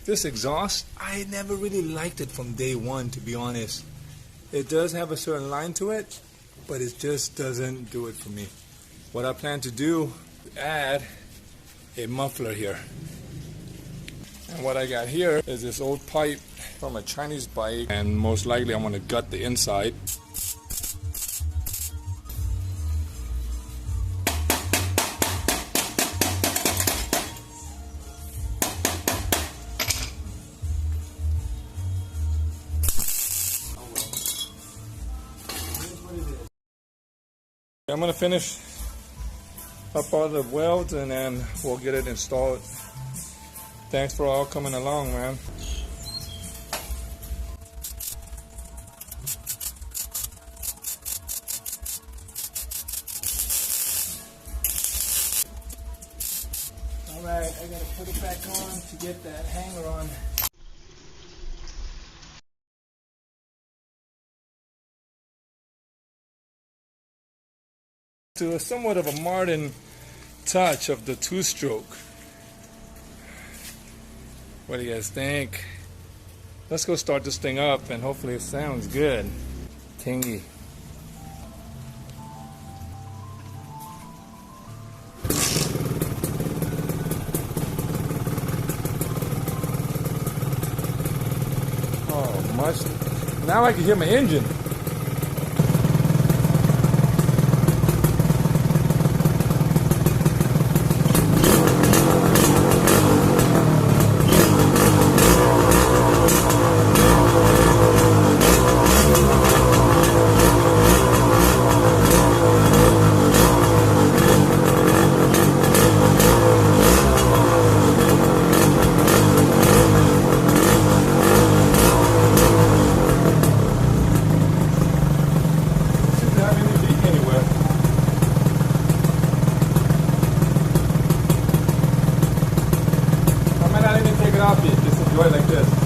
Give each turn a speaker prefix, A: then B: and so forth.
A: This exhaust, I never really liked it from day one, to be honest. It does have a certain line to it, but it just doesn't do it for me. What I plan to do, add a muffler here. And what I got here is this old pipe from a Chinese bike, and most likely I'm going to gut the inside. I'm going to finish up all the welds and then we'll get it installed. Thanks for all coming along, man. Alright, I gotta put it back on to get that hanger on. To a somewhat of a modern touch of the two-stroke. What do you guys think? Let's go start this thing up and hopefully it sounds good. Tingy. Oh, much. Now I can hear my engine. Just enjoy it like this.